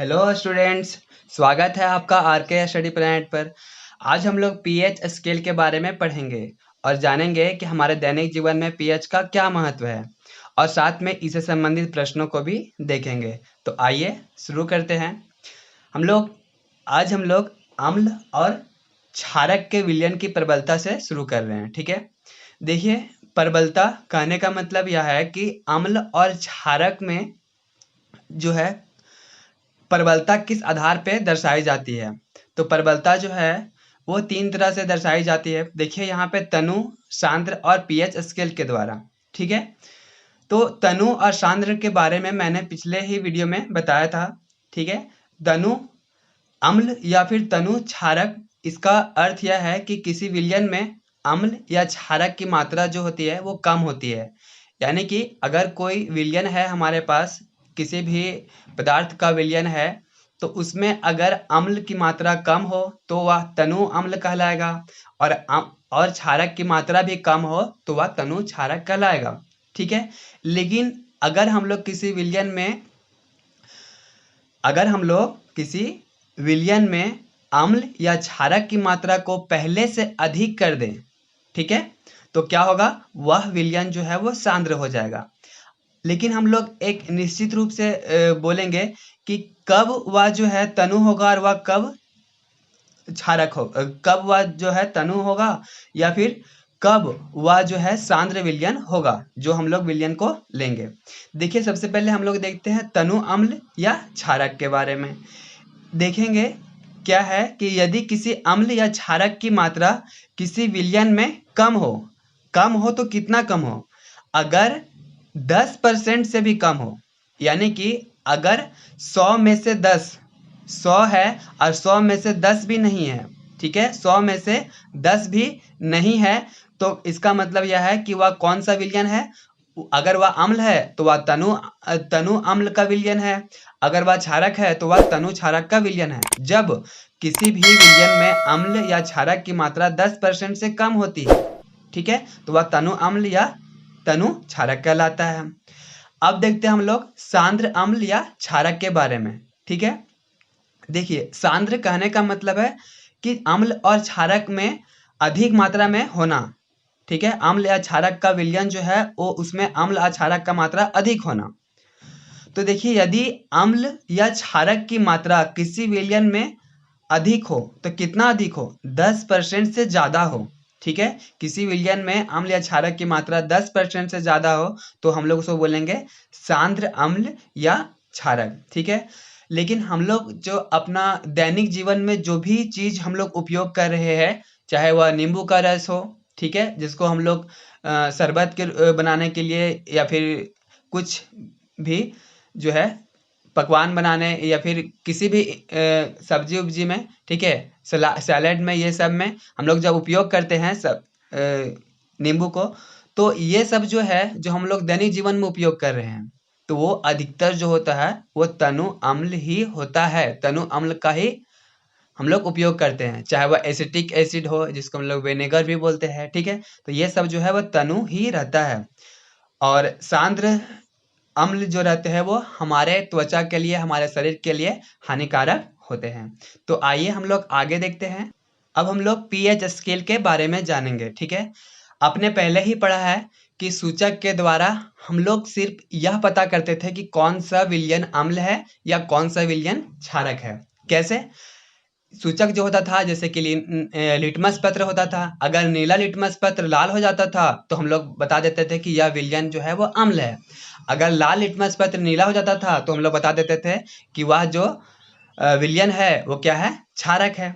Hello students, स्वागत है आपका आरके स्टडी प्लैनेट पर। आज हम लोग पीएच स्केल के बारे में पढ़ेंगे और जानेंगे कि हमारे दैनिक जीवन में पीएच का क्या महत्व है और साथ में इससे संबंधित प्रश्नों को भी देखेंगे। तो आइए शुरू करते हैं। आज हम लोग अम्ल और क्षारक के विलयन की प्रबलता से शुरू कर रहे हैं। ठीक है, देखिए, प्रबलता कहने का मतलब यह है कि अम्ल और क्षारक में जो है प्रबलता किस आधार पे दर्शाई जाती है। तो प्रबलता जो है वो 3 तरह से दर्शाई जाती है। देखिए यहाँ पे तनु, सांद्र और पीएच स्केल के द्वारा। ठीक है, तो तनु और सांद्र के बारे में मैंने पिछले ही वीडियो में बताया था। ठीक है, तनु अम्ल या फिर तनु क्षारक, इसका अर्थ यह है कि किसी विलयन में अम्ल या क्षारक की मात्रा जो होती है वो कम होती है। यानी कि अगर कोई विलयन है हमारे पास, किसी भी पदार्थ का विलयन है, तो उसमें अगर अम्ल की मात्रा कम हो तो वह तनु अम्ल कहलाएगा, और क्षारक की मात्रा भी कम हो तो वह तनु क्षारक कहलाएगा। ठीक है, लेकिन अगर हम लोग किसी विलयन में अम्ल या क्षारक की मात्रा को पहले से अधिक कर दें, ठीक है, तो क्या होगा, वह विलयन जो है वो सांद्र हो जाएगा। लेकिन हम लोग एक निश्चित रूप से बोलेंगे कि कब वह जो है तनु होगा और वह कब क्षारक हो, कब वह जो है तनु होगा या फिर कब वह जो है सांद्र विलयन होगा, जो हम लोग विलयन को लेंगे। देखिए, सबसे पहले हम लोग देखते हैं तनु अम्ल या क्षारक के बारे में। देखेंगे क्या है कि यदि किसी अम्ल या क्षारक की मात्रा किसी विलयन में कम हो तो कितना कम हो, अगर 10% से भी कम हो, यानी कि अगर 100 में से 10, 100 है और 100 में से 10 भी नहीं है, ठीक है, 100 में से 10 भी नहीं है, तो इसका मतलब यह है कि वह कौन सा विलयन है। अगर वह अम्ल है तो वह तनु अम्ल का विलयन है, अगर वह क्षारक है तो वह तनु क्षारक का विलयन है। जब किसी भी विलयन में अम्ल या क्षारक की मात्रा 10% से कम होती है, ठीक है, तो वह तनु अम्ल या तनु क्षारक कहलाता है। अब देखते हैं हम लोग सांद्र अम्ल या क्षारक के बारे में। ठीक है, देखिए, सांद्र कहने का मतलब है कि अम्ल और क्षारक में अधिक मात्रा में होना। ठीक है, अम्ल या क्षारक का विलयन जो है वो उसमें अम्ल और क्षारक का मात्रा अधिक होना। तो देखिए, यदि अम्ल या क्षारक की मात्रा किसी विलयन में अधिक हो तो कितना अधिक हो, 10% से ज्यादा हो। ठीक है, किसी विलयन में अम्ल या क्षारक की मात्रा 10% से ज्यादा हो तो हम लोग उसको बोलेंगे सांद्र अम्ल या क्षारक। ठीक है, लेकिन हम लोग जो अपना दैनिक जीवन में जो भी चीज हम लोग उपयोग कर रहे हैं, चाहे वह नींबू का रस हो, ठीक है, जिसको हम लोग शरबत के बनाने के लिए या फिर कुछ भी जो है पकवान बनाने या फिर किसी भी सब्जी उब्जी में, ठीक है, सैलेड में, ये सब में हम लोग जब उपयोग करते हैं सब नींबू को, तो ये सब जो है जो हम लोग दैनिक जीवन में उपयोग कर रहे हैं, तो वो अधिकतर जो होता है वो तनु अम्ल ही होता है। तनु अम्ल का ही हम लोग उपयोग करते हैं, चाहे वह एसिटिक एसिड हो जिसको हम लोग विनेगर भी बोलते हैं। ठीक है, तो ये सब जो है वो तनु ही रहता है। और सांद्र अम्ल जो रहते हैं वो हमारे त्वचा के लिए, हमारे शरीर के लिए हानिकारक होते हैं। तो आइए हम लोग आगे देखते हैं। अब हम लोग पीएच स्केल के बारे में जानेंगे। ठीक है, आपने पहले ही पढ़ा है कि सूचक के द्वारा हम लोग सिर्फ यह पता करते थे कि कौन सा विलयन अम्ल है या कौन सा विलयन क्षारक है। कैसे? सूचक जो होता था, जैसे कि लिटमस पत्र होता था, अगर नीला लिटमस पत्र लाल हो जाता था तो हम लोग बता देते थे कि यह विलयन जो है वो अम्ल है। अगर लाल लिटमस पत्र नीला हो जाता था तो हम लोग बता देते थे कि वह जो विलयन है वो क्या है, क्षारक है।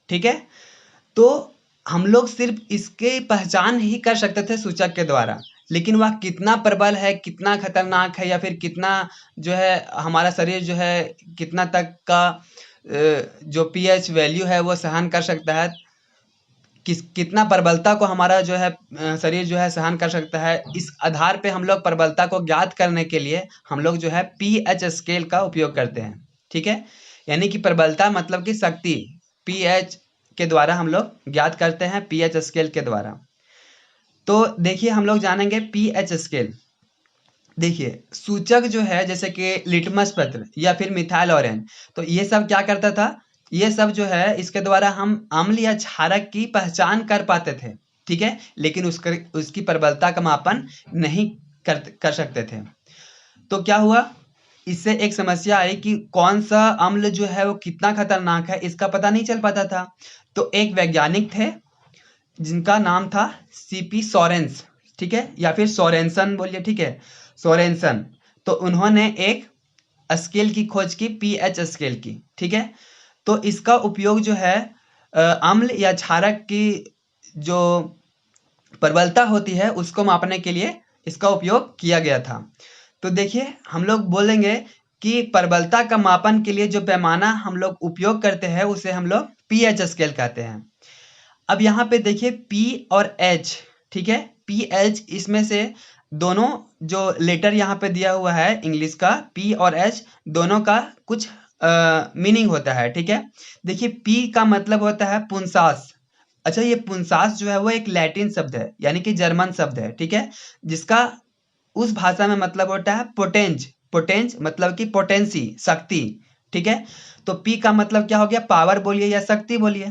ठीक है, तो हम लोग सिर्फ इसके पहचान ही कर सकते थे सूचक के द्वारा, लेकिन वह कितना प्रबल है, कितना खतरनाक है, या फिर कितना जो है हमारा शरीर जो है कितना तक का जो पीएच वैल्यू है वो सहन कर सकता है, कितना प्रबलता को हमारा जो है शरीर जो है सहन कर सकता है, इस आधार पे हम लोग प्रबलता को ज्ञात करने के लिए हम लोग जो है पीएच स्केल का उपयोग करते हैं। ठीक है, यानी कि प्रबलता मतलब कि शक्ति पीएच के द्वारा हम लोग ज्ञात करते हैं, पीएच स्केल के द्वारा। तो देखिए, हम लोग जानेंगे पीएच स्केल। देखिए सूचक जो है जैसे कि लिटमस पत्र या फिर मिथाइल ऑरेन, तो ये सब क्या करता था, ये सब जो है इसके द्वारा हम अम्ल या क्षारक की पहचान कर पाते थे, ठीक है, लेकिन उसकी प्रबलता का मापन नहीं कर सकते थे। तो क्या हुआ, इससे एक समस्या आई कि कौन सा अम्ल जो है वो कितना खतरनाक है इसका पता नहीं चल पाता था। तो एक वैज्ञानिक थे जिनका नाम था सीपी सोरेंस, ठीक है, या फिर सोरेंसन बोलिए, ठीक है, सोरेंसन। तो उन्होंने एक स्केल की खोज की, पीएच स्केल की, ठीक है। तो इसका उपयोग जो है अम्ल या क्षारक की जो प्रबलता होती है उसको मापने के लिए इसका उपयोग किया गया था। तो देखिए हम लोग बोलेंगे कि प्रबलता का मापन के लिए जो पैमाना हम लोग उपयोग करते हैं उसे हम लोग पीएच स्केल कहते हैं। अब यहाँ पे देखिए P और H, ठीक है, PH, इसमें से दोनों जो लेटर यहाँ पे दिया हुआ है इंग्लिश का P और H, दोनों का कुछ मीनिंग होता है, ठीक है। देखिए P का मतलब होता है पुंसास। अच्छा, ये पुंसास जो है वो एक लैटिन शब्द है, यानी कि जर्मन शब्द है, ठीक है, जिसका उस भाषा में मतलब होता है पोटेंज। पोटेंज मतलब कि पोटेंसी, शक्ति, ठीक है। तो पी का मतलब क्या हो गया, पावर बोलिए या शक्ति बोलिए,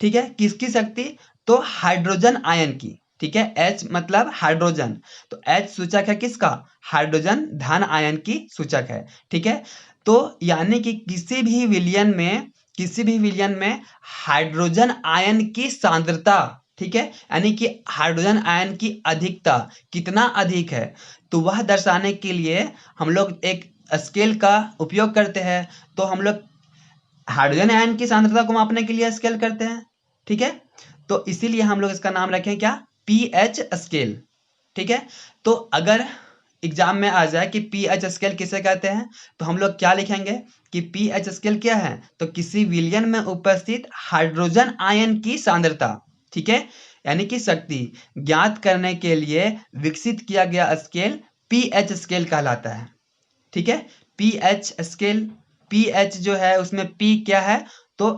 ठीक है। किसकी शक्ति, तो हाइड्रोजन आयन की, ठीक है। एच मतलब हाइड्रोजन, तो एच सूचक है किसका, हाइड्रोजन धन आयन की सूचक है, ठीक है। तो यानी कि किसी भी विलयन में हाइड्रोजन आयन की सांद्रता, ठीक है, यानी कि हाइड्रोजन आयन की अधिकता कितना अधिक है, तो वह दर्शाने के लिए हम लोग एक स्केल का उपयोग करते हैं। तो हम लोग हाइड्रोजन आयन की सांद्रता को मापने के लिए स्केल करते हैं, ठीक है। तो इसीलिए हम लोग इसका नाम रखें क्या, पीएच स्केल, ठीक है। तो अगर एग्जाम में आ जाए कि पीएच स्केल किसे कहते हैं, तो हम लोग क्या लिखेंगे कि पीएच स्केल क्या है, तो किसी विलयन में उपस्थित हाइड्रोजन आयन की सांद्रता, ठीक है, यानी कि शक्ति ज्ञात करने के लिए विकसित किया गया स्केल पीएच स्केल कहलाता है, ठीक है। पीएच स्केल, पीएच जो है उसमें पी क्या है, तो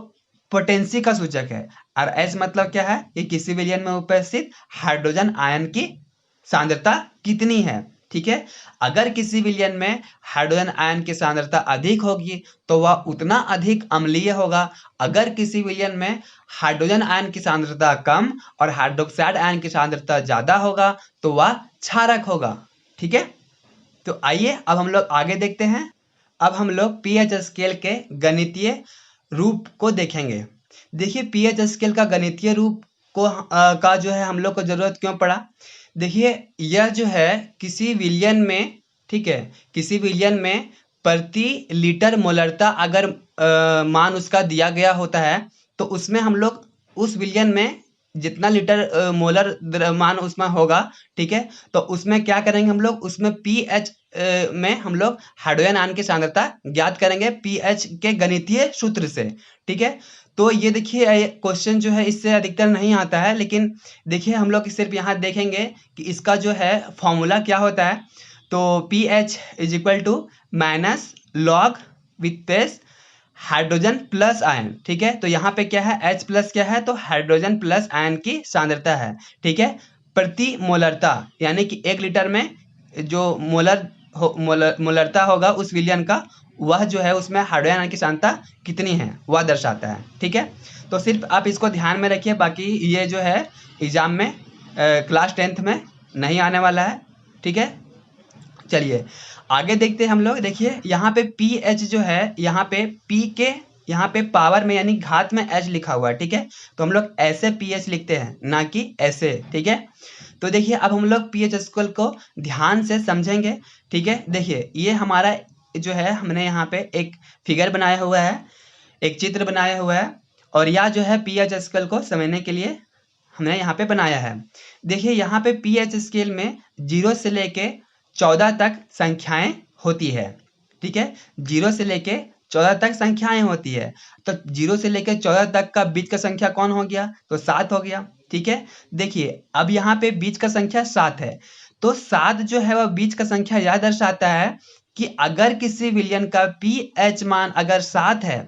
पोटेंसी का सूचक है, और एच मतलब क्या है, कि किसी विलयन में उपस्थित हाइड्रोजन आयन की सांद्रता कितनी है, ठीक है। अगर किसी विलयन में हाइड्रोजन आयन की सांद्रता अधिक होगी तो वह उतना अधिक अम्लीय होगा। अगर किसी विलयन में हाइड्रोजन आयन की सांद्रता कम और हाइड्रोक्साइड आयन की सांद्रता ज्यादा होगा तो वह क्षारक होगा, ठीक है। तो आइए अब हम लोग आगे देखते हैं। अब हम लोग पीएच स्केल के गणितीय रूप को देखेंगे। देखिए पीएच स्केल का गणितीय रूप का जो है हम लोग को जरूरत क्यों पड़ा। देखिए यह जो है किसी विलयन में, ठीक है, किसी विलयन में प्रति लीटर मोलरता अगर मान उसका दिया गया होता है, तो उसमें हम लोग उस विलयन में जितना लीटर मोलर द्रव्यमान उसमें होगा, ठीक है, तो उसमें क्या करेंगे हम लोग, उसमें पीएच में हम लोग हाइड्रोजन आयन की सांद्रता ज्ञात करेंगे पीएच के गणितीय सूत्र से, ठीक है। तो ये देखिए क्वेश्चन जो है इससे अधिकतर नहीं आता है, लेकिन देखिए हम लोग सिर्फ यहाँ देखेंगे कि इसका जो है फॉर्मूला क्या होता है। तो P H is equal to minus log with pace hydrogen plus ion, ठीक है। तो यहाँ पे क्या है, H प्लस क्या है, तो हाइड्रोजन प्लस आयन की सांद्रता है, ठीक है, प्रति मोलरता, यानी कि 1 लीटर में जो मोलरता होगा उस विलयन का, वह जो है उसमें हाइड्रोजन आयन की सांद्रता कितनी है वह दर्शाता है, ठीक है। तो सिर्फ आप इसको ध्यान में रखिए, बाकी ये जो है एग्जाम में क्लास 10th में नहीं आने वाला है, ठीक है। चलिए आगे देखते हैं हम लोग। देखिए यहाँ पे पी एच जो है, यहाँ पे पी के यहाँ पे पावर में यानी घात में एच लिखा हुआ है, ठीक है। तो हम लोग ऐसे पी एच लिखते हैं, ना कि ऐसे, ठीक है। तो देखिए अब हम लोग पी एच स्केल को ध्यान से समझेंगे, ठीक है। देखिए ये हमारा जो है, हमने यहाँ पे एक फिगर बनाया हुआ है, एक चित्र बनाया हुआ है, और यह जो है पी एच स्केल को समझने के लिए हमने यहाँ पे बनाया है। देखिए यहाँ पे पी एच स्केल में 0 से लेके 14 तक संख्याएं होती है, ठीक है, 0 से लेके 14 तक संख्याएं होती है। तो 0 से लेके 14 तक का बीच का संख्या कौन हो गया, तो 7 हो गया, ठीक है। देखिए अब यहाँ पे बीच का संख्या 7 है, तो 7 जो है वह बीच का संख्या यह दर्शाता है कि अगर किसी विलयन का पी एच मान अगर 7 है,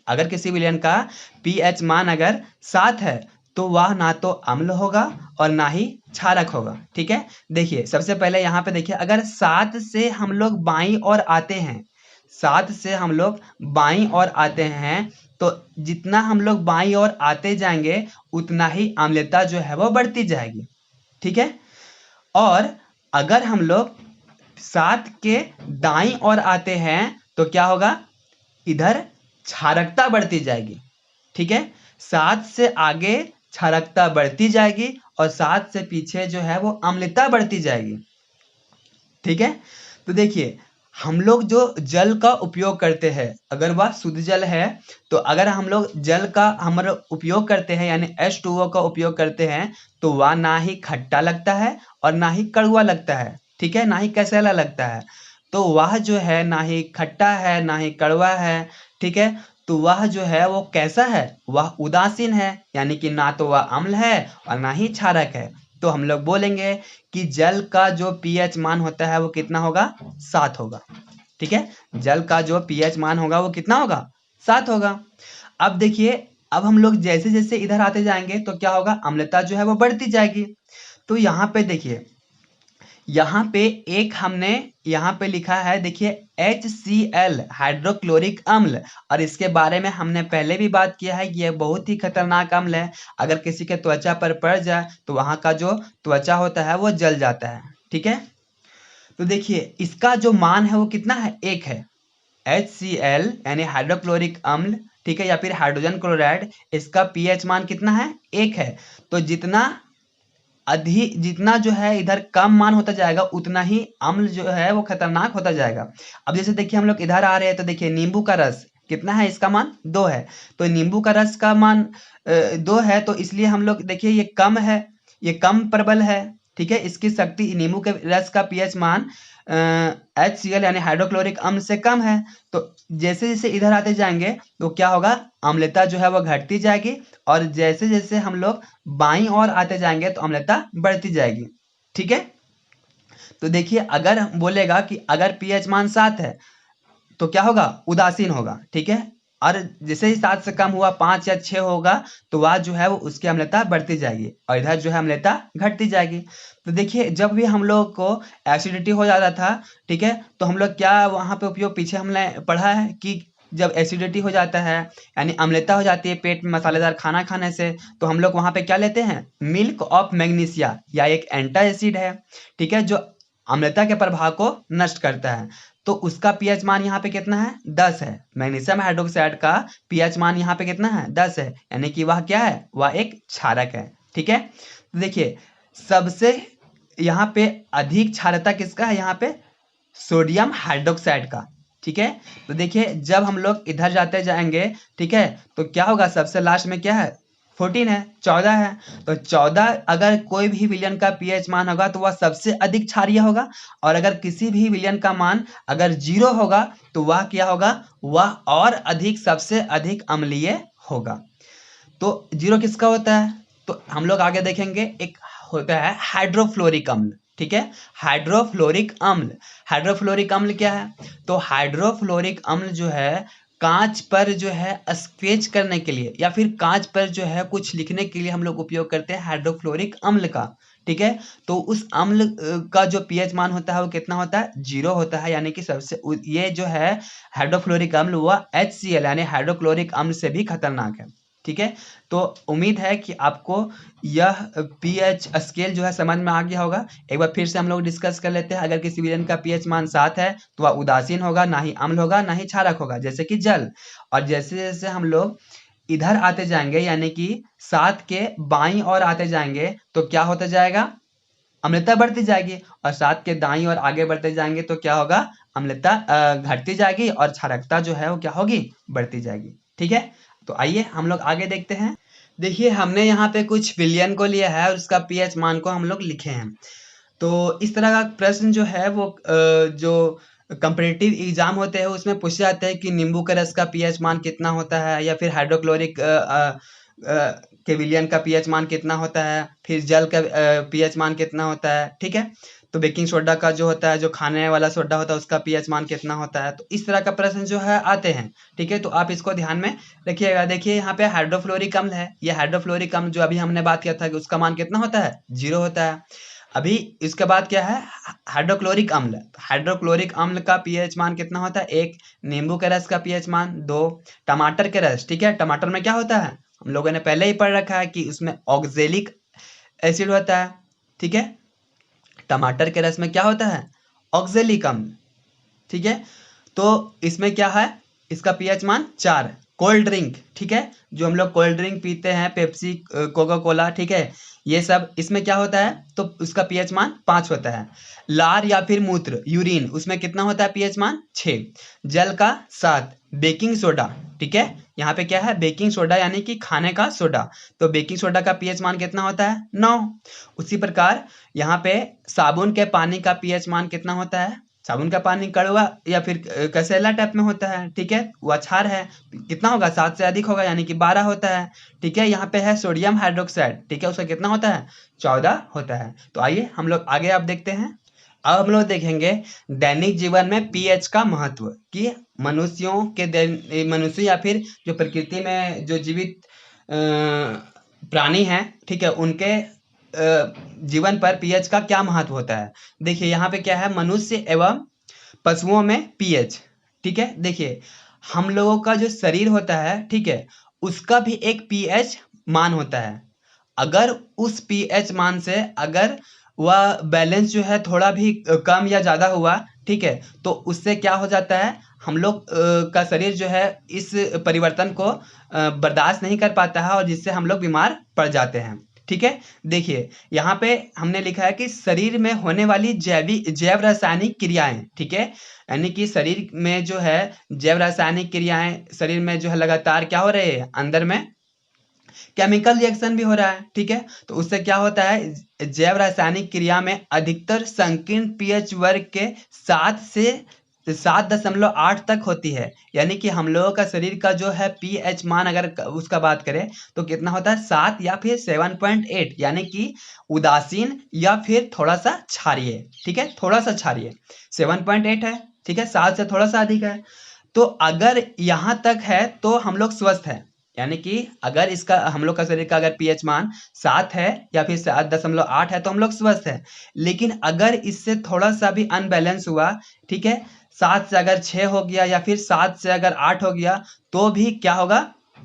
अगर किसी विलयन का पीएच मान अगर 7 है, तो वह ना तो अम्ल होगा और ना ही क्षारक होगा। ठीक है, देखिए सबसे पहले यहाँ पे देखिए, अगर 7 से हम लोग बाईं ओर आते हैं, 7 से हम लोग बाईं ओर आते हैं, तो जितना हम लोग बाईं ओर आते जाएंगे उतना ही अम्लता जो है वो बढ़ती जाएगी। ठीक है, और अगर हम लोग 7 के दाईं ओर आते हैं तो क्या होगा, इधर क्षारकता बढ़ती जाएगी। ठीक है, 7 से आगे क्षारकता बढ़ती जाएगी और 7 से पीछे जो है वो अम्लता बढ़ती जाएगी। ठीक है, तो देखिए हम लोग जो जल का उपयोग करते हैं, अगर वह शुद्ध जल है, तो अगर हम लोग जल का हमारा उपयोग करते हैं यानी H2O का उपयोग करते हैं, तो वह ना ही खट्टा लगता है और ना ही कड़वा लगता है। ठीक है, ना ही कसैला लगता है। तो वह जो है ना ही खट्टा है ना ही कड़वा है। ठीक है, तो वह जो है वो कैसा है, वह उदासीन है, यानी कि ना तो वह अम्ल है और ना ही क्षारक है। तो हम लोग बोलेंगे कि जल का जो pH मान होता है वो कितना होगा, 7 होगा। ठीक है, जल का जो pH मान होगा वो कितना होगा, 7 होगा। अब देखिए, अब हम लोग जैसे जैसे इधर आते जाएंगे तो क्या होगा, अम्लता जो है वो बढ़ती जाएगी। तो यहाँ पे देखिए, यहाँ पे एक हमने यहाँ पे लिखा है, देखिए HCl हाइड्रोक्लोरिक अम्ल, और इसके बारे में हमने पहले भी बात किया है कि यह बहुत ही खतरनाक अम्ल है। अगर किसी के त्वचा पर पड़ जाए तो वहाँ का जो त्वचा होता है वो जल जाता है। ठीक है, तो देखिए इसका जो मान है वो कितना है, 1 है। HCl यानी हाइड्रोक्लोरिक अम्ल, ठीक है, या फिर हाइड्रोजन क्लोराइड, इसका pH मान कितना है, 1 है। तो जितना जो है इधर कम मान होता जाएगा उतना ही अम्ल जो है वो खतरनाक होता जाएगा। अब जैसे देखिए हम लोग इधर आ रहे हैं तो देखिए नींबू का रस कितना है, इसका मान 2 है। तो नींबू का रस का मान 2 है, तो इसलिए हम लोग देखिए ये कम है, ये कम प्रबल है। ठीक है, इसकी शक्ति, नींबू के रस का pH मान HCl यानी हाइड्रोक्लोरिक अम्ल से कम है। तो जैसे जैसे इधर आते जाएंगे तो क्या होगा, अम्लता जो है वो घटती जाएगी, और जैसे जैसे हम लोग बाईं ओर आते जाएंगे तो अम्लता बढ़ती जाएगी। ठीक है, तो देखिए अगर बोलेगा कि अगर pH मान 7 है तो क्या होगा, उदासीन होगा। ठीक है, और जैसे ही 7 से कम हुआ, 5 या 6 होगा, तो वह जो है वो उसकी अम्लता बढ़ती जाएगी और इधर जो है अम्लता घटती जाएगी। तो देखिए जब भी हम लोग को एसिडिटी हो जाता था, ठीक है, तो हम लोग क्या वहाँ पे उपयोग, पीछे हमने पढ़ा है कि जब एसिडिटी हो जाता है यानी अम्लता हो जाती है पेट में मसालेदार खाना खाने से, तो हम लोग वहाँ पे क्या लेते हैं, मिल्क ऑफ मैग्नीशिया, या एक एंटासिड है। ठीक है, जो अम्लता के प्रभाव को नष्ट करता है। तो उसका pH मान यहाँ पे कितना है, 10 है। मैग्नीशियम हाइड्रोक्साइड का pH मान यहाँ पे कितना है, 10 है, यानी कि वह क्या है, वह एक क्षारक है। ठीक है, तो देखिए सबसे यहाँ पे अधिक क्षारकता किसका है, यहाँ पे सोडियम हाइड्रोक्साइड का। ठीक है, तो देखिए जब हम लोग इधर जाते जाएंगे, ठीक है, तो क्या होगा, सबसे लास्ट में क्या है, 14 है, 14 है। तो 14 अगर कोई भी विलयन का pH मान होगा तो वह सबसे अधिक क्षारीय होगा, और अगर किसी भी विलयन का मान अगर 0 होगा तो वह क्या होगा, वह और अधिक, सबसे अधिक अम्लीय होगा। तो 0 किसका होता है, तो हम लोग आगे देखेंगे, एक होता है हाइड्रोफ्लोरिक अम्ल। ठीक है, हाइड्रोफ्लोरिक अम्ल, हाइड्रोफ्लोरिक अम्ल क्या है, तो हाइड्रोफ्लोरिक अम्ल जो है कांच पर जो है स्केच करने के लिए या फिर कांच पर जो है कुछ लिखने के लिए हम लोग उपयोग करते हैं हाइड्रोफ्लोरिक अम्ल का। ठीक है, तो उस अम्ल का जो pH मान होता है वो कितना होता है, 0 होता है, यानी कि सबसे ये जो है हाइड्रोफ्लोरिक अम्ल वह HCl यानी हाइड्रोक्लोरिक अम्ल से भी खतरनाक है। ठीक है, तो उम्मीद है कि आपको यह pH स्केल जो है समझ में आ गया होगा। एक बार फिर से हम लोग डिस्कस कर लेते हैं। अगर किसी विलयन का pH मान 7 है तो वह उदासीन होगा, ना ही अम्ल होगा ना ही क्षारक होगा, जैसे कि जल। और जैसे जैसे हम लोग इधर आते जाएंगे यानी कि 7 के बाईं ओर आते जाएंगे तो क्या होता जाएगा, अम्लता बढ़ती जाएगी, और 7 के दाईं ओर आगे बढ़ते जाएंगे तो क्या होगा, अम्लता घटती जाएगी और क्षारकता जो है वो क्या होगी, बढ़ती जाएगी। ठीक है, तो आइए हम लोग आगे देखते हैं। देखिए हमने यहाँ पे कुछ विलयन को लिया है और उसका pH मान को हम लोग लिखे हैं। तो इस तरह का प्रश्न जो है वो जो कंपटीटिव एग्जाम होते हैं उसमें पूछे जाते हैं कि नींबू के रस का pH मान कितना होता है, या फिर हाइड्रोक्लोरिक के विलयन का pH मान कितना होता है, फिर जल का pH मान कितना होता है। ठीक है, तो बेकिंग सोडा का जो होता है, जो खाने वाला सोडा होता है, उसका पीएच मान कितना होता है। तो इस तरह का प्रश्न जो है आते हैं, ठीक है। तो आप इसको ध्यान में रखिएगा। देखिए यहाँ पे हाइड्रोफ्लोरिक अम्ल है, ये हाइड्रोफ्लोरिक अम्ल जो अभी हमने बात किया था कि उसका मान कितना होता है, 0 होता है। अभी इसके बाद क्या है, हाइड्रोक्लोरिक अम्ल। हाइड्रोक्लोरिक अम्ल का पीएच मान कितना होता है, 1 नींबू के रस का पीएच मान 2 टमाटर के रस, ठीक है। टमाटर में क्या होता है, हम लोगों ने पहले ही पढ़ रखा है कि उसमें ऑक्जेलिक एसिड होता है, ठीक है। टमाटर के रस में क्या होता है, ऑक्जेलिक अम्ल, ठीक है। तो इसमें क्या है, इसका पीएच मान 4। कोल्ड ड्रिंक, ठीक है, जो हम लोग कोल्ड ड्रिंक पीते हैं, पेप्सी, कोका कोला, ठीक है, ये सब इसमें क्या होता है, तो उसका पीएच मान 5 होता है। लार या फिर मूत्र, यूरिन, उसमें कितना होता है पीएच मान 6। जल का 7। बेकिंग सोडा, ठीक है, यहाँ पे क्या है, बेकिंग सोडा यानी कि खाने का सोडा, तो बेकिंग सोडा का पीएच मान कितना होता है, 9। उसी प्रकार यहाँ पे साबुन के पानी का पीएच मान कितना होता है, साबुन का पानी कड़वा या फिर कसैला टाइप में होता है, ठीक है, वो अक्षार है, कितना होगा, 7 से अधिक होगा, यानी कि 12 होता है, ठीक है। यहाँ पे है सोडियम हाइड्रोक्साइड, ठीक है, उसका कितना होता है, 14 होता है। तो आइए हम लोग आगे आप देखते हैं। अब हम लोग देखेंगे दैनिक जीवन में पीएच का महत्व, कि मनुष्यों के मनुष्य या फिर जो प्रकृति में जो जीवित प्राणी हैं, ठीक है, उनके जीवन पर पीएच का क्या महत्व होता है। देखिए यहाँ पे क्या है, मनुष्य एवं पशुओं में पीएच, ठीक है। देखिए हम लोगों का जो शरीर होता है, ठीक है, उसका भी एक पीएच मान होता है। अगर उस पीएच मान से अगर वह बैलेंस जो है थोड़ा भी कम या ज़्यादा हुआ, ठीक है, तो उससे क्या हो जाता है, हम लोग का शरीर जो है इस परिवर्तन को बर्दाश्त नहीं कर पाता है, और जिससे हम लोग बीमार पड़ जाते हैं, ठीक है। देखिए यहाँ पे हमने लिखा है कि शरीर में होने वाली जैव रासायनिक क्रियाएं, ठीक है, यानी कि शरीर में जो है जैव रासायनिक क्रियाएं, शरीर में जो है लगातार क्या हो रही है, अंदर में केमिकल रिएक्शन भी हो रहा है, ठीक है। तो उससे क्या होता है, जैव रासायनिक क्रिया में अधिकतर संकीर्ण पीएच वर्ग के 7 से 7.8 तक होती है। यानी कि हम लोगों का शरीर का जो है पीएच मान अगर उसका बात करें तो कितना होता है, 7 या फिर 7.8, यानी कि उदासीन या फिर थोड़ा सा क्षारीय, ठीक है, थोड़ा सा क्षारीय 7.8 है, ठीक है, 7 से थोड़ा सा अधिक है। तो अगर यहाँ तक है तो हम लोग स्वस्थ हैं, यानी कि अगर इसका हम लोग का शरीर का अगर पीएच मान 7 है या फिर 7.8 है तो हम लोग स्वस्थ है। लेकिन अगर इससे थोड़ा सा भी अनबैलेंस हुआ, ठीक है, 7 से अगर 6 हो गया या फिर 7 से अगर 8 हो गया, तो भी क्या होगा,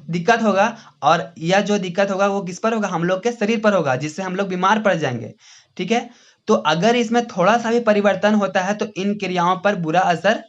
दिक्कत होगा। और यह जो दिक्कत होगा वो किस पर होगा, हम लोग के शरीर पर होगा, जिससे हम लोग बीमार पड़ जाएंगे, ठीक है। तो अगर इसमें थोड़ा सा भी परिवर्तन होता है तो इन क्रियाओं पर बुरा असर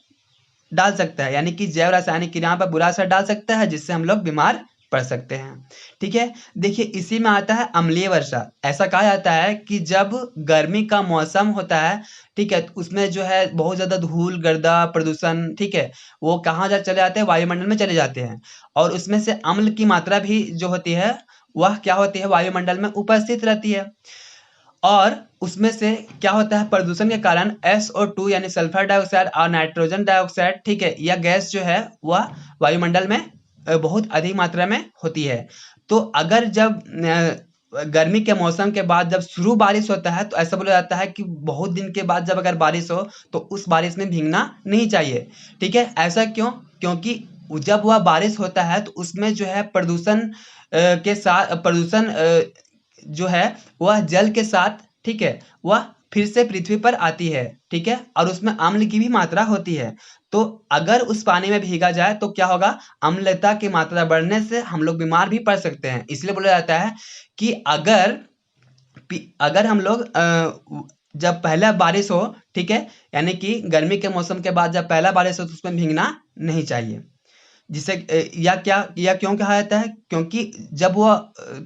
डाल सकता है, यानी कि जैव रासायनिक क्रियाओं पर बुरा असर डाल सकता है, जिससे हम लोग बीमार पड़ सकते हैं, ठीक है। देखिए इसी में आता है अम्लीय वर्षा। ऐसा कहा जाता है कि जब गर्मी का मौसम होता है, ठीक है, उसमें जो है बहुत ज्यादा धूल गर्दा प्रदूषण, ठीक है, वो कहाँ जा चले जाते हैं, वायुमंडल में चले जाते हैं, और उसमें से अम्ल की मात्रा भी जो होती है वह क्या होती है, वायुमंडल में उपस्थित रहती है। और उसमें से क्या होता है, प्रदूषण के कारण SO2 यानी सल्फर डाइऑक्साइड और नाइट्रोजन डाइऑक्साइड, ठीक है, यह गैस जो है वह वायुमंडल में बहुत अधिक मात्रा में होती है। तो अगर जब गर्मी के मौसम के बाद जब शुरू बारिश होता है तो ऐसा बोला जाता है कि बहुत दिन के बाद जब अगर बारिश हो तो उस बारिश में भीगना नहीं चाहिए, ठीक है। ऐसा क्यों, क्योंकि जब वह बारिश होता है तो उसमें जो है प्रदूषण के साथ प्रदूषण जो है वह जल के साथ, ठीक है, वह फिर से पृथ्वी पर आती है, ठीक है, और उसमें अम्ल की भी मात्रा होती है। तो अगर उस पानी में भीगा जाए तो क्या होगा, अम्लता की मात्रा बढ़ने से हम लोग बीमार भी पड़ सकते हैं। इसलिए बोला जाता है कि अगर हम लोग जब पहला बारिश हो, ठीक है, यानी कि गर्मी के मौसम के बाद जब पहला बारिश हो तो उसमें भीगना नहीं चाहिए। जिसे या क्यों कहा जाता है, क्योंकि जब वो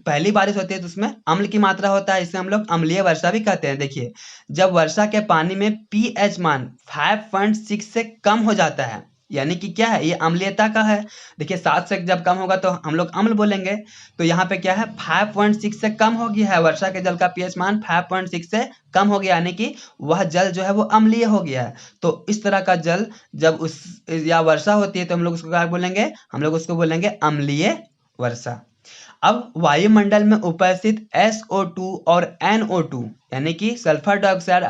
पहली बारिश होती है तो उसमें अम्ल की मात्रा होता है, इसे हम लोग अम्लीय वर्षा भी कहते हैं। देखिए जब वर्षा के पानी में पीएच मान 5.6 से कम हो जाता है, यानी कि क्या है, ये अम्लीयता का है। देखिए 7 से जब कम होगा तो हम लोग अम्ल बोलेंगे। तो यहाँ पे क्या है, 5.6 से कम हो गया है, वर्षा के जल का पीएच मान 5.6 से कम हो गया, यानी कि वह जल जो है वो अम्लीय हो गया है। तो इस तरह का जल जब उस या वर्षा होती है तो हम लोग उसको क्या बोलेंगे, हम लोग उसको बोलेंगे अम्लीय वर्षा। अब वायुमंडल में उपस्थित SO2 और NO2 यानी कि सल्फर डाइऑक्साइड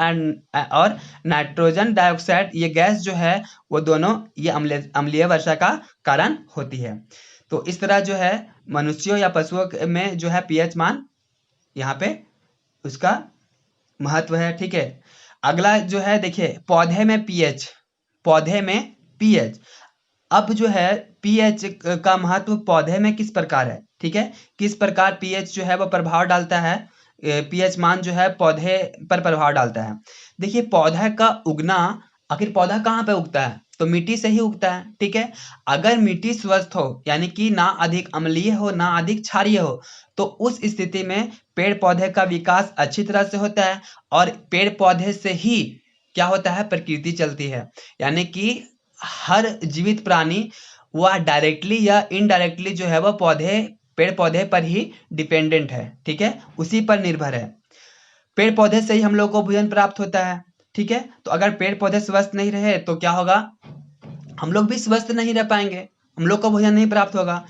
और नाइट्रोजन डाइऑक्साइड, ये गैस जो है वो दोनों ये अम्लीय वर्षा का कारण होती है। तो इस तरह जो है मनुष्यों या पशुओं में जो है पीएच मान यहाँ पे उसका महत्व है। ठीक है, अगला जो है देखिए पौधे में पीएच। अब जो है पीएच का महत्व पौधे में किस प्रकार है, ठीक है, किस प्रकार पीएच जो है वो प्रभाव डालता है, पीएच मान जो है पौधे पर प्रभाव डालता है। देखिए पौधा का उगना, आखिर पौधा कहाँ पे उगता है, तो मिट्टी से ही उगता है। ठीक है, अगर मिट्टी स्वस्थ हो यानी कि ना अधिक अम्लीय हो ना अधिक क्षारीय हो, तो उस स्थिति में पेड़ पौधे का विकास अच्छी तरह से होता है, और पेड़ पौधे से ही क्या होता है, प्रकृति चलती है। यानी कि हर जीवित प्राणी वह डायरेक्टली या इनडायरेक्टली जो है वह पेड़ पौधे पर ही डिपेंडेंट है। ठीक है, उसी पर निर्भर है। पेड़ पौधे से ही हम लोग को भोजन प्राप्त होता है। ठीक है, तो अगर पेड़ पौधे स्वस्थ नहीं रहे तो क्या होगा, हम लोग भी स्वस्थ नहीं रह पाएंगे, हम लोग को भोजन नहीं प्राप्त होगा।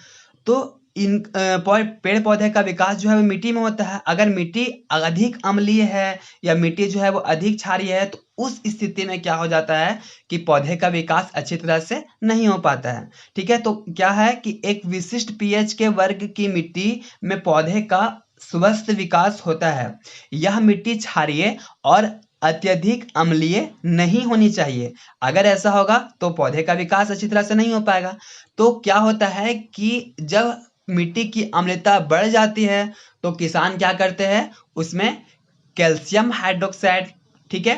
तो इन पेड़ पौधे का विकास जो है वो मिट्टी में होता है। अगर मिट्टी अधिक अम्लीय है या मिट्टी जो है वो अधिक क्षारीय है, तो उस स्थिति में क्या हो जाता है कि पौधे का विकास अच्छी तरह से नहीं हो पाता है। ठीक है, तो क्या है कि एक विशिष्ट पीएच के वर्ग की मिट्टी में पौधे का स्वस्थ विकास होता है। यह मिट्टी क्षारीय और अत्यधिक अम्लीय नहीं होनी चाहिए। अगर ऐसा होगा तो पौधे का विकास अच्छी तरह से नहीं हो पाएगा। तो क्या होता है कि जब मिट्टी की अम्लता बढ़ जाती है तो किसान क्या करते हैं, उसमें कैल्शियम हाइड्रोक्साइड, ठीक है,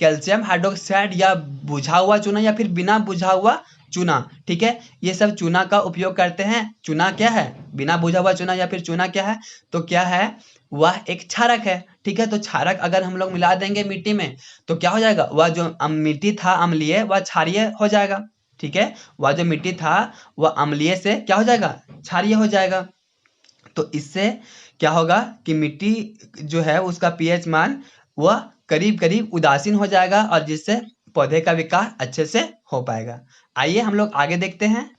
कैल्शियम हाइड्रोक्साइड या बुझा हुआ चूना या फिर बिना बुझा हुआ चूना, ठीक है, ये सब चूना का उपयोग करते हैं। चूना क्या है, बिना बुझा हुआ चूना या फिर चूना क्या है, तो क्या है, वह एक क्षारक है। ठीक है, तो क्षारक अगर हम लोग मिला देंगे मिट्टी में तो क्या हो जाएगा, वह जो मिट्टी था अम्लीय वह क्षारीय हो जाएगा। ठीक है, वह जो मिट्टी था वह अम्लीय से क्या हो जाएगा, क्षारीय हो जाएगा। तो इससे क्या होगा कि मिट्टी जो है उसका पीएच मान वह करीब करीब उदासीन हो जाएगा, और जिससे पौधे का विकास अच्छे से हो पाएगा। आइए हम लोग आगे देखते हैं।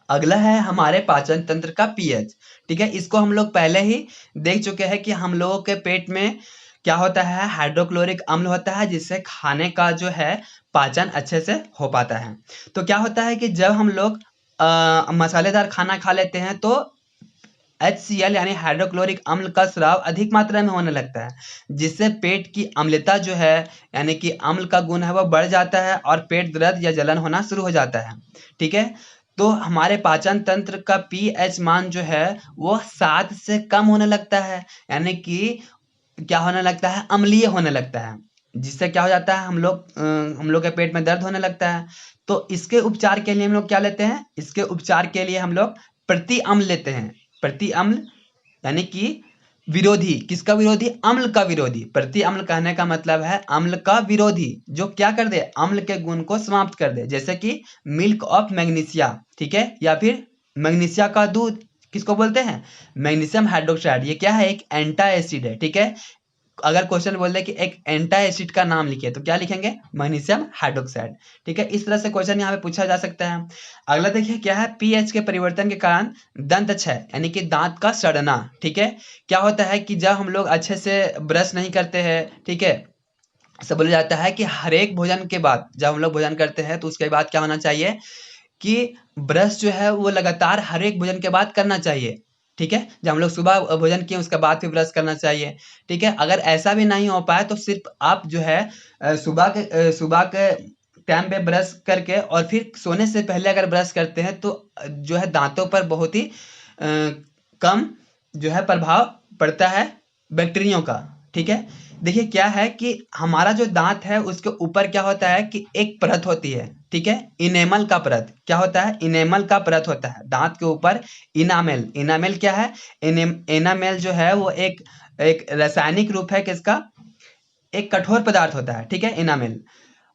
अगला है हमारे पाचन तंत्र का पीएच। ठीक है, इसको हम लोग पहले ही देख चुके हैं कि हम लोगों के पेट में क्या होता है, हाइड्रोक्लोरिक अम्ल होता है, जिससे खाने का जो है पाचन अच्छे से हो पाता है। तो क्या होता है कि जब हम लोग मसालेदार खाना खा लेते हैं तो HCl यानी हाइड्रोक्लोरिक अम्ल का स्राव अधिक मात्रा में होने लगता है, जिससे पेट की अम्लता जो है यानी कि अम्ल का गुण है वह बढ़ जाता है और पेट दर्द या जलन होना शुरू हो जाता है। ठीक है, तो हमारे पाचन तंत्र का पीएच मान जो है वो 7 से कम होने लगता है, यानी कि क्या होने लगता है, अम्लीय होने लगता है, जिससे क्या हो जाता है, हम लोग के पेट में दर्द होने लगता है। तो इसके उपचार के लिए हम लोग क्या लेते हैं, इसके उपचार के लिए हम लोग प्रति अम्ल लेते हैं। प्रति अम्ल यानी कि विरोधी, किसका विरोधी, अम्ल का विरोधी। प्रति अम्ल कहने का मतलब है अम्ल का विरोधी, जो क्या कर दे, अम्ल के गुण को समाप्त कर दे, जैसे कि मिल्क ऑफ मैग्नीशिया, ठीक है, या फिर मैग्नीशिया का दूध, किसको बोलते हैं, मैग्नीशियम हाइड्रोक्साइड। ये क्या है, एक एंटा एसिड है। ठीक है, अगर क्वेश्चन बोल दे कि एक एंटा एसिड का नाम लिखिए तो क्या लिखेंगे, मैग्नीशियम हाइड्रोक्साइड। ठीक है, इस तरह से क्वेश्चन यहाँ पे पूछा जा सकता है। अगला देखिए क्या है, पीएच के परिवर्तन के कारण दंत क्षय यानी कि दांत का सड़ना। ठीक है, क्या होता है कि जब हम लोग अच्छे से ब्रश नहीं करते हैं, ठीक है, सब बोला जाता है कि हर एक भोजन के बाद, जब हम लोग भोजन करते हैं तो उसके बाद क्या होना चाहिए कि ब्रश जो है वो लगातार हर एक भोजन के बाद करना चाहिए। ठीक है, जब हम लोग सुबह भोजन किए उसके बाद फिर ब्रश करना चाहिए। ठीक है, अगर ऐसा भी नहीं हो पाए तो सिर्फ आप जो है सुबह के टाइम पे ब्रश करके और फिर सोने से पहले अगर ब्रश करते हैं तो जो है दांतों पर बहुत ही कम जो है प्रभाव पड़ता है बैक्टीरिया का। ठीक है, देखिए क्या है कि हमारा जो दांत है उसके ऊपर क्या होता है कि एक परत होती है। ठीक है, इनेमल का परत, क्या होता है, इनेमल का परत होता है दांत के ऊपर। इनामेल, इनामेल क्या है, इनामेल जो है वो एक रासायनिक रूप है किसका, एक कठोर पदार्थ होता है। ठीक है, इनामेल।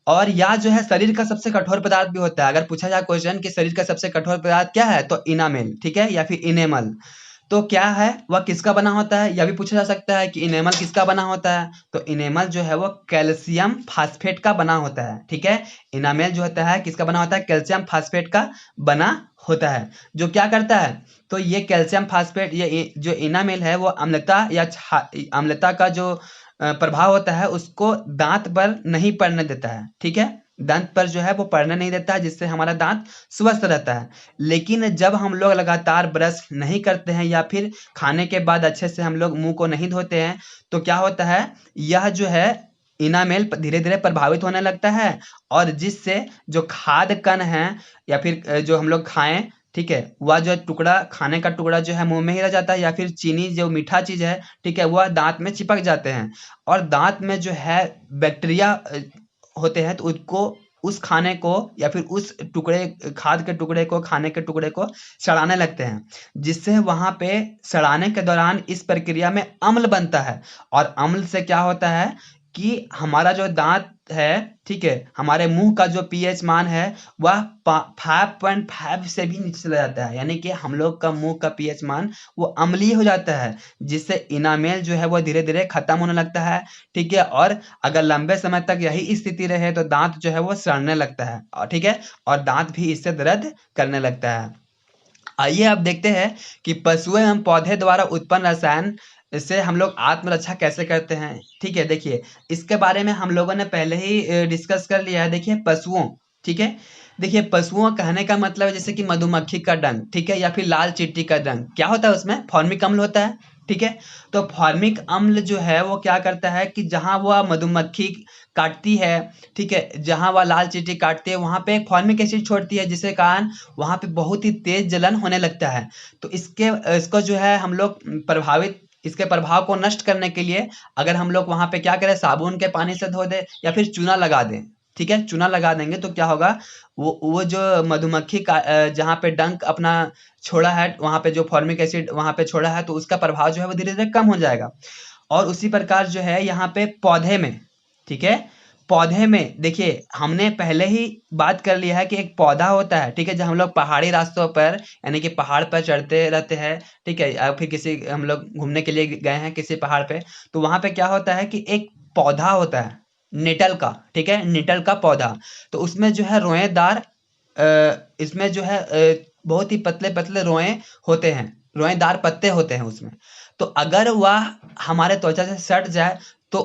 और यह जो है शरीर का सबसे कठोर पदार्थ भी होता है। अगर पूछा जाए क्वेश्चन कि शरीर का सबसे कठोर पदार्थ क्या है तो इनामेल, ठीक है, या फिर इनेमल। तो क्या है वह किसका बना होता है, यह भी पूछा जा सकता है कि इनेमल किसका बना होता है। तो इनेमल जो है वो कैल्शियम फास्फेट का बना होता है। ठीक है, इनामेल जो होता है किसका बना होता है, कैल्शियम फास्फेट का बना होता है। जो क्या करता है, तो ये कैल्शियम फास्फेट, ये जो इनामेल है वो अम्लता या अम्लता का जो प्रभाव होता है उसको दांत पर नहीं पड़ने देता है। ठीक है, दांत पर जो है वो पड़ने नहीं देता है, जिससे हमारा दांत स्वस्थ रहता है। लेकिन जब हम लोग लगातार ब्रश नहीं करते हैं या फिर खाने के बाद अच्छे से हम लोग मुंह को नहीं धोते हैं, तो क्या होता है, यह जो है इनामेल धीरे धीरे प्रभावित होने लगता है, और जिससे जो खाद्य कण है या फिर जो हम लोग खाएं, ठीक है, वह जो टुकड़ा, खाने का टुकड़ा जो है मुंह में ही रह जाता है, या फिर चीनी जो मीठा चीज है, ठीक है, वह दांत में चिपक जाते हैं। और दांत में जो है बैक्टीरिया होते हैं, तो उसको, उस खाने को या फिर उस टुकड़े, खाद के टुकड़े को, खाने के टुकड़े को सड़ाने लगते हैं, जिससे वहां पे सड़ाने के दौरान इस प्रक्रिया में अम्ल बनता है। और अम्ल से क्या होता है कि हमारा जो दांत है, ठीक है, हमारे मुंह का जो पीएच मान है वह 5.5 से भी नीचे चला जाता है, यानी कि हम लोग का मुंह का पीएच मान वो अम्लीय हो जाता है, जिससे इनामेल जो है वो धीरे धीरे खत्म होने लगता है। ठीक है, और अगर लंबे समय तक यही स्थिति रहे तो दांत जो है वो सड़ने लगता है, और ठीक है, और दांत भी इससे दर्द करने लगता है। आइए अब देखते हैं कि पशुओं एवं पौधे द्वारा उत्पन्न रसायन से हम लोग आत्मरक्षा कैसे करते हैं। ठीक है, देखिए इसके बारे में हम लोगों ने पहले ही डिस्कस कर लिया है। देखिए पशुओं, ठीक है, देखिए पशुओं कहने का मतलब है जैसे कि मधुमक्खी का डंक, ठीक है, या फिर लाल चींटी का डंक, क्या होता है उसमें फॉर्मिक अम्ल होता है। ठीक है, तो फॉर्मिक अम्ल जो है वो क्या करता है कि जहां वह मधुमक्खी काटती है, ठीक है, जहां वह लाल चींटी काटती है वहां पे एक फॉर्मिक एसिड छोड़ती है, जिसके कारण वहां पे बहुत ही तेज जलन होने लगता है। तो इसको जो है हम लोग प्रभावित, इसके प्रभाव को नष्ट करने के लिए अगर हम लोग वहां पे क्या करें, साबुन के पानी से धो दे या फिर चूना लगा दें, ठीक है, चूना लगा देंगे तो क्या होगा, वो जो मधुमक्खी का जहाँ पे डंक अपना छोड़ा है, वहां पे जो फॉर्मिक एसिड वहां पे छोड़ा है, तो उसका प्रभाव जो है वो धीरे धीरे कम हो जाएगा। और उसी प्रकार जो है यहाँ पे पौधे में, ठीक है, पौधे में देखिए हमने पहले ही बात कर लिया है कि एक पौधा होता है, ठीक है, जब हम लोग पहाड़ी रास्तों पर यानी कि पहाड़ पर चढ़ते रहते हैं, ठीक है, या फिर किसी हम लोग घूमने के लिए गए हैं किसी पहाड़ पे, तो वहां पे क्या होता है कि एक पौधा होता है निटल का, ठीक है, निटल का पौधा। तो उसमें जो है रोएदार, इसमें जो है बहुत ही पतले पतले रोए होते हैं, रोएदार पत्ते होते हैं उसमें। तो अगर वह हमारे त्वचा से सट जाए तो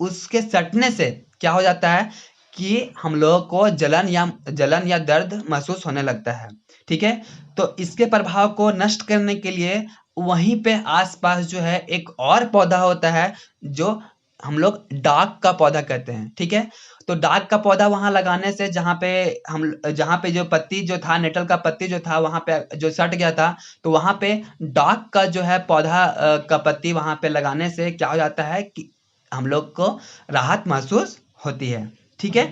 उसके सटने से क्या हो जाता है कि हम लोगों को जलन या दर्द महसूस होने लगता है। ठीक है, तो इसके प्रभाव को नष्ट करने के लिए वहीं पे आसपास जो है एक और पौधा होता है जो हम लोग डाक का पौधा कहते हैं। ठीक है, तो डाक का पौधा वहां लगाने से जहां पे जो पत्ती जो था, नेटल का पत्ती जो था वहां पे जो सट गया था, तो वहां पे डाक का जो है पौधा का पत्ती वहां पे लगाने से क्या हो जाता है कि हम लोग को राहत महसूस होती है। ठीक है,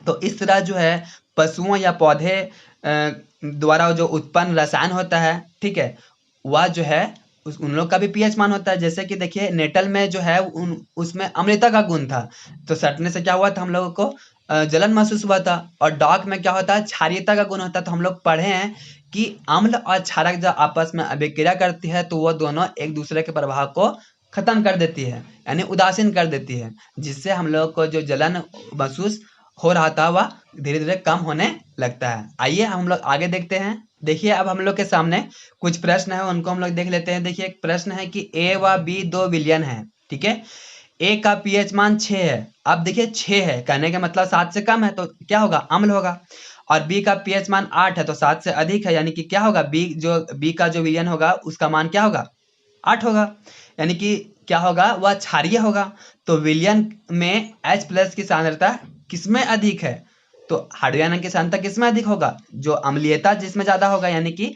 तो इस तरह जो है पशुओं या पौधे द्वारा जो उत्पन्न रसायन होता है, ठीक है, वह जो है उन लोग का भी पीएच मान होता है। जैसे कि देखिए नेटल में जो है उसमें अम्लता का गुण था, तो सटने से क्या हुआ था, हम लोगों को जलन महसूस हुआ था। और डाक में क्या होता है, क्षारीयता का गुण होता है। तो हम लोग पढ़े हैं कि अम्ल और क्षारक जब आपस में अभिक्रिया करती है तो वह दोनों एक दूसरे के प्रभाव को खत्म कर देती है, यानी उदासीन कर देती है, जिससे हम लोग को जो जलन महसूस हो रहा था वह धीरे धीरे कम होने लगता है। आइए हम लोग आगे देखते हैं। देखिए अब हम लोग के सामने कुछ प्रश्न है, उनको हम लोग देख लेते हैं। देखिए एक प्रश्न है कि ए व बी दो विलयन है, ठीक है, ए का पीएच मान 6 है। अब देखिए 6 है कहने का मतलब 7 से कम है, तो क्या होगा, अम्ल होगा। और बी का पीएच मान 8 है, तो 7 से अधिक है, यानी कि क्या होगा, बी का जो विलयन होगा उसका मान क्या होगा, 8 होगा, यानी कि क्या होगा, वह क्षारीय होगा। तो विलयन में H+ की सांद्रता किसमें अधिक है, तो हाइड्रोजन की सांद्रता किसमें अधिक होगा, जो अम्लीयता जिसमें ज्यादा होगा, यानी कि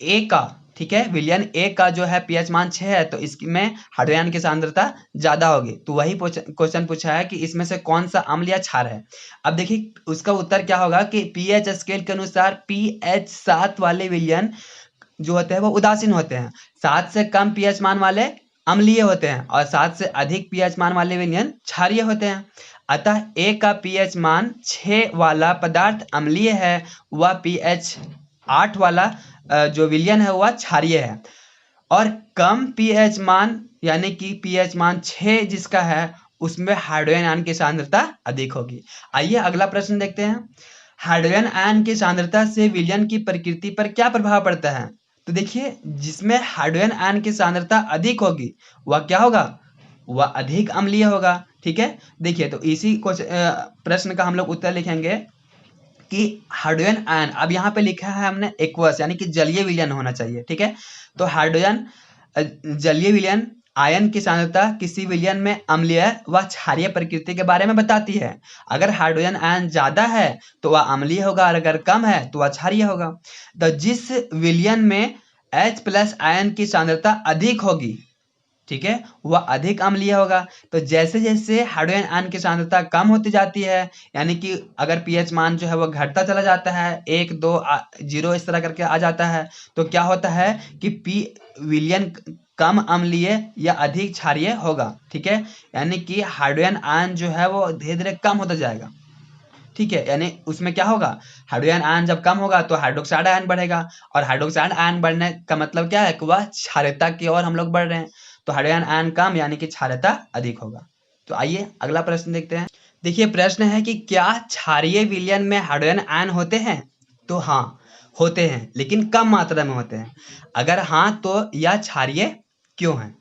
ए का, ठीक है, विलयन ए का जो है पीएच मान 6 है, तो इसमें हाइड्रोजन की सांद्रता ज्यादा होगी। तो वही क्वेश्चन पूछा है कि इसमें से कौन सा अम्ल या क्षार है। अब देखिए उसका उत्तर क्या होगा कि पीएच स्केल के अनुसार पीएच 7 वाले विलयन जो होते हैं वो उदासीन होते हैं, 7 से कम पीएच मान वाले अम्लीय होते हैं, और 7 से अधिक पीएच मान वाले विलयन क्षारीय होते हैं। अतः ए का पीएच मान 6 वाला पदार्थ अम्लीय है, वह पीएच 8 वाला जो विलयन है वह क्षारीय है। और कम पीएच मान यानी कि पीएच मान 6 जिसका है उसमें हाइड्रोजन आयन की सांद्रता अधिक होगी। आइए अगला प्रश्न देखते हैं। हाइड्रोजन आयन की सांद्रता से विलयन की प्रकृति पर क्या प्रभाव पड़ता है? तो देखिए, जिसमें हाइड्रोजन आयन की सांद्रता अधिक होगी वह क्या होगा? वह अधिक अम्लीय होगा। ठीक है, देखिए तो इसी प्रश्न का हम लोग उत्तर लिखेंगे कि हाइड्रोजन आयन, अब यहाँ पे लिखा है हमने एक्वस यानी कि जलीय विलयन होना चाहिए। ठीक है, तो हाइड्रोजन जलीय विलयन आयन की सांद्रता किसी विलयन में अम्लीय व क्षारीय प्रकृति के बारे में बताती है। अगर हाइड्रोजन आयन ज्यादा है तो वह अम्लीय होगा और अगर कम है तो वह क्षारीय होगा। तो जिस विलयन में H+ आयन की सांद्रता अधिक होगी, ठीक है, वह अधिक अम्लीय होगा। तो जैसे जैसे हाइड्रोजन आयन की सांद्रता कम होती जाती है, यानी कि अगर पीएच मान जो है वह घटता चला जाता है, 1 2 0 इस तरह करके आ जाता है, तो क्या होता है कि पी विलयन कम अम्लीय या अधिक क्षारीय होगा। ठीक है, यानी कि हाइड्रोजन आयन जो है वो धीरे धीरे कम होता जाएगा। ठीक है, यानी उसमें क्या होगा, हाइड्रोजन आयन जब कम होगा तो हाइड्रोक्साइड आयन बढ़ेगा, और हाइड्रोक्साइड आयन बढ़ने का मतलब क्या है कि वह क्षारीयता की ओर हम लोग बढ़ रहे हैं। तो हाइड्रोजन आयन कम यानी कि क्षारीयता अधिक होगा। तो आइए अगला प्रश्न देखते हैं। देखिए प्रश्न है कि क्या क्षारीय विलयन में हाइड्रोजन आयन होते हैं? तो हाँ, होते हैं, लेकिन कम मात्रा में होते हैं। अगर हाँ तो यह क्षारीय क्यों है?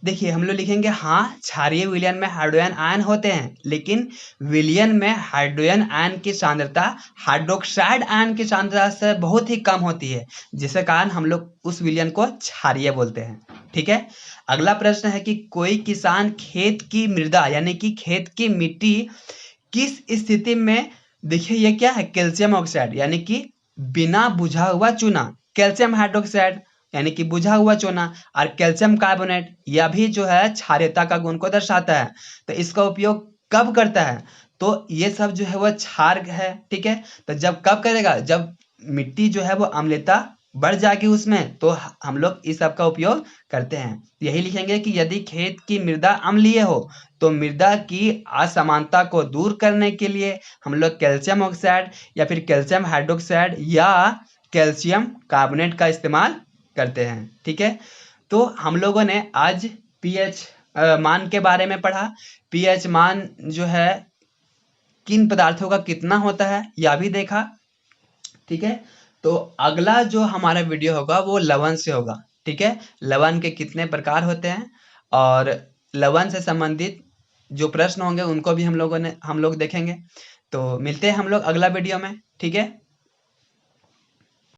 देखिए हम लोग लिखेंगे हाँ, क्षारीय विलयन में हाइड्रोजन आयन होते हैं, लेकिन विलयन में हाइड्रोजन आयन की सांद्रता हाइड्रोक्साइड आयन की सांद्रता से बहुत ही कम होती है, जिसके कारण हम लोग उस विलयन को क्षारीय बोलते हैं। ठीक है, अगला प्रश्न है कि कोई किसान खेत की मृदा यानी कि खेत की मिट्टी किस स्थिति में, देखिए ये क्या है, कैल्शियम ऑक्साइड यानी कि बिना बुझा हुआ चूना, कैल्शियम हाइड्रोक्साइड यानी कि बुझा हुआ चूना, और कैल्शियम कार्बोनेट यह भी जो है क्षारीयता का गुण को दर्शाता है। तो इसका उपयोग कब करता है? तो ये सब जो है वह क्षार है। ठीक है, तो जब कब करेगा, जब मिट्टी जो है वो अम्लता बढ़ जाएगी उसमें, तो हम लोग इस सब का उपयोग करते हैं। यही लिखेंगे कि यदि खेत की मृदा अम्लीय हो तो मृदा की असमानता को दूर करने के लिए हम लोग कैल्शियम ऑक्साइड या फिर कैल्शियम हाइड्रोक्साइड या कैल्शियम कार्बोनेट का इस्तेमाल करते हैं। ठीक है, तो हम लोगों ने आज पीएच मान के बारे में पढ़ा। पीएच मान जो है किन पदार्थों का कितना होता है यह भी देखा। ठीक है, तो अगला जो हमारा वीडियो होगा वो लवण से होगा। ठीक है, लवण के कितने प्रकार होते हैं और लवण से संबंधित जो प्रश्न होंगे उनको भी हम लोग देखेंगे। तो मिलते हैं हम लोग अगला वीडियो में। ठीक है।